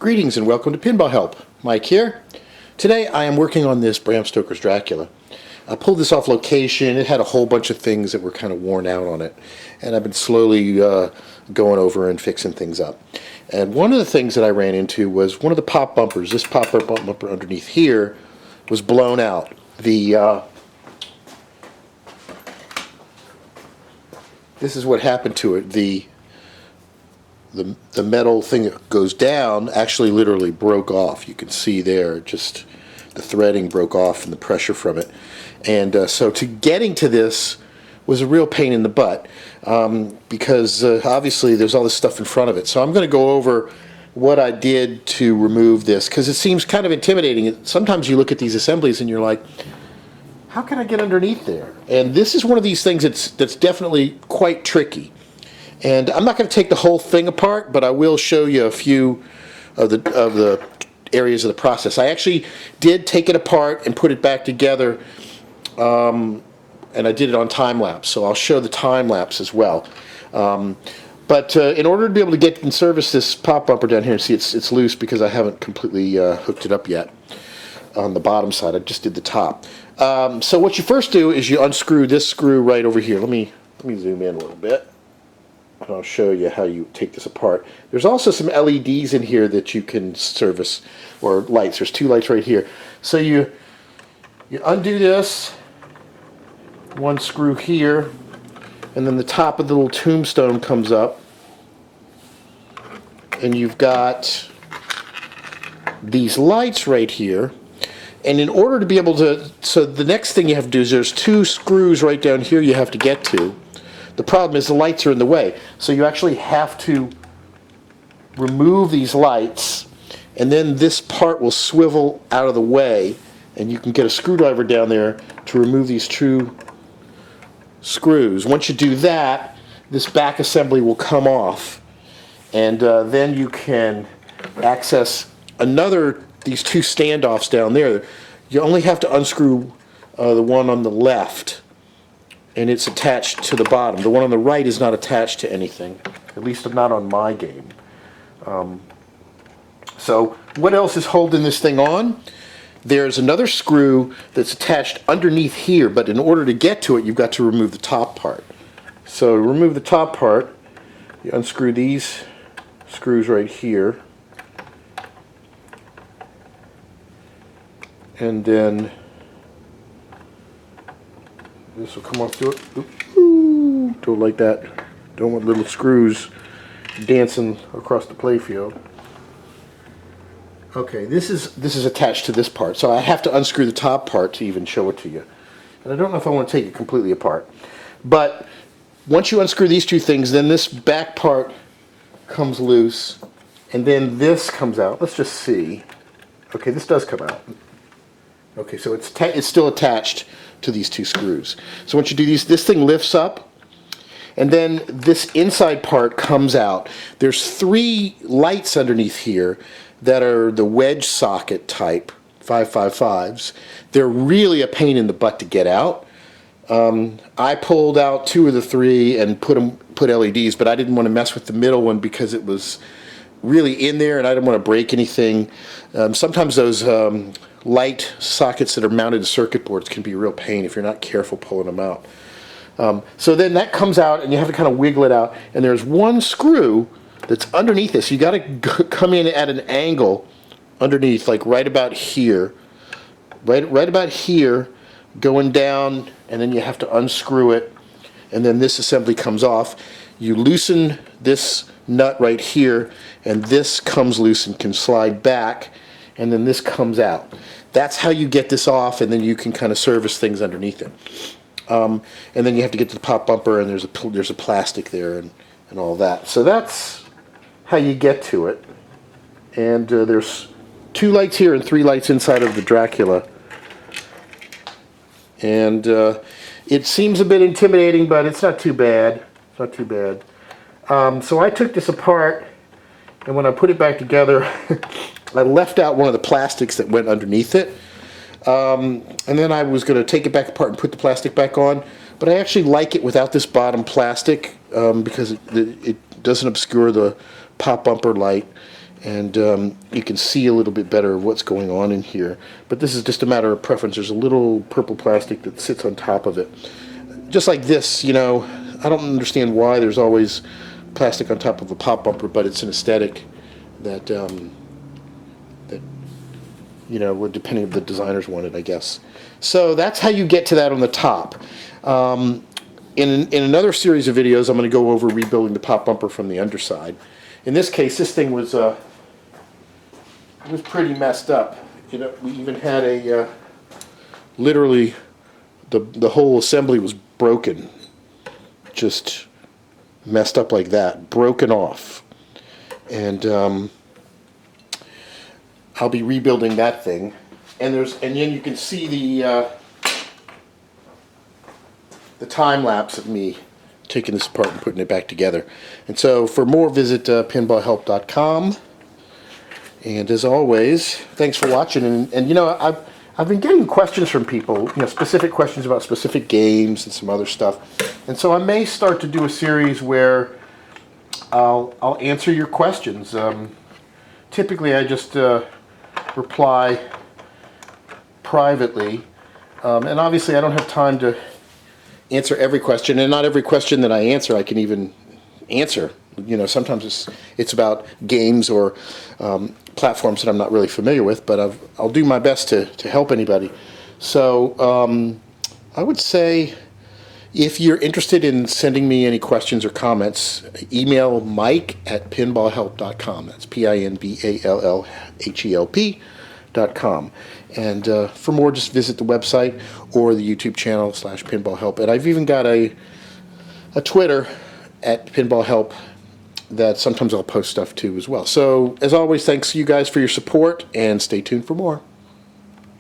Greetings and welcome to PinballHelp. Mike here. Today I am working on this Bram Stoker's Dracula. I pulled this off location. It had a whole bunch of things that were kind of worn out on it, and I've been slowly going over and fixing things up. And one of the things that I ran into was one of the pop bumpers. This pop bumper underneath here was blown out. This is what happened to it. The metal thing that goes down actually literally broke off. You can see there, just the threading broke off and the pressure from it. And so getting to this was a real pain in the butt because obviously there's all this stuff in front of it. So I'm going to go over what I did to remove this because it seems kind of intimidating. Sometimes you look at these assemblies and you're like, how can I get underneath there? And this is one of these things that's definitely quite tricky. And I'm not going to take the whole thing apart, but I will show you a few of the areas of the process. I actually did take it apart and put it back together, and I did it on time lapse, so I'll show the time lapse as well. But in order to be able to get and service this pop bumper down here, see it's loose because I haven't completely hooked it up yet on the bottom side. I just did the top. So what you first do is you unscrew this screw right over here. Let me zoom in a little bit. And I'll show you how you take this apart. There's also some LEDs in here that you can service, or lights. There's two lights right here. So you undo this, one screw here, and then the top of the little tombstone comes up, and you've got these lights right here. And in order to be able to, so the next thing you have to do is there's two screws right down here you have to get to. The problem is the lights are in the way, so you actually have to remove these lights, and then this part will swivel out of the way, and you can get a screwdriver down there to remove these two screws. Once you do that, this back assembly will come off, and then you can access these two standoffs down there. You only have to unscrew the one on the left, and it's attached to the bottom. The one on the right is not attached to anything, at least not on my game. So what else is holding this thing on? There's another screw that's attached underneath here, but in order to get to it, you've got to remove the top part. So to remove the top part, you unscrew these screws right here, and then this will come off to it. Ooh, don't like that. Don't want little screws dancing across the playfield. Okay, this is attached to this part, so I have to unscrew the top part to even show it to you. And I don't know if I want to take it completely apart. But once you unscrew these two things, then this back part comes loose, and then this comes out. Let's just see. Okay, this does come out. Okay, so it's still attached to these two screws. So once you do these, this thing lifts up, and then this inside part comes out. There's three lights underneath here that are the wedge socket type 555s. They're really a pain in the butt to get out. I pulled out two of the three and put LEDs, but I didn't want to mess with the middle one because it was really in there and I didn't want to break anything. Sometimes those light sockets that are mounted to circuit boards can be a real pain if you're not careful pulling them out. So then that comes out and you have to kind of wiggle it out, and there's one screw that's underneath this. You got to come in at an angle underneath, like right about here, right about here, going down, and then you have to unscrew it, and then this assembly comes off. You loosen this nut right here, and this comes loose and can slide back, and then this comes out. That's how you get this off, and then you can kind of service things underneath it. And then you have to get to the pop bumper, and there's a plastic there and all that. So that's how you get to it. And there's two lights here and three lights inside of the Dracula. And it seems a bit intimidating, but it's not too bad. It's not too bad. So I took this apart, and when I put it back together, I left out one of the plastics that went underneath it. And then I was going to take it back apart and put the plastic back on, but I actually like it without this bottom plastic because it doesn't obscure the pop bumper light, and you can see a little bit better what's going on in here. But this is just a matter of preference. There's a little purple plastic that sits on top of it. Just like this, you know, I don't understand why there's always plastic on top of a pop bumper, but it's an aesthetic that, you know, depending on the designers wanted, I guess. So that's how you get to that on the top. In another series of videos, I'm going to go over rebuilding the pop bumper from the underside. In this case, this thing was pretty messed up. You know, we even had a literally the whole assembly was broken, just messed up like that, broken off, and I'll be rebuilding that thing. And then you can see the time lapse of me taking this apart and putting it back together. And so for more, visit pinballhelp.com. And as always, thanks for watching. And you know, I've been getting questions from people, you know, specific questions about specific games and some other stuff. And so I may start to do a series where I'll answer your questions. Typically I just reply privately. And obviously I don't have time to answer every question, and not every question that I answer I can even answer. You know, sometimes it's about games or platforms that I'm not really familiar with, but I'll do my best to help anybody. So I would say, if you're interested in sending me any questions or comments, email mike@pinballhelp.com. That's PINBALLHELP.com. And for more, just visit the website or the YouTube channel /PinballHelp. And I've even got a Twitter @PinballHelp that sometimes I'll post stuff to as well. So as always, thanks you guys for your support, and stay tuned for more.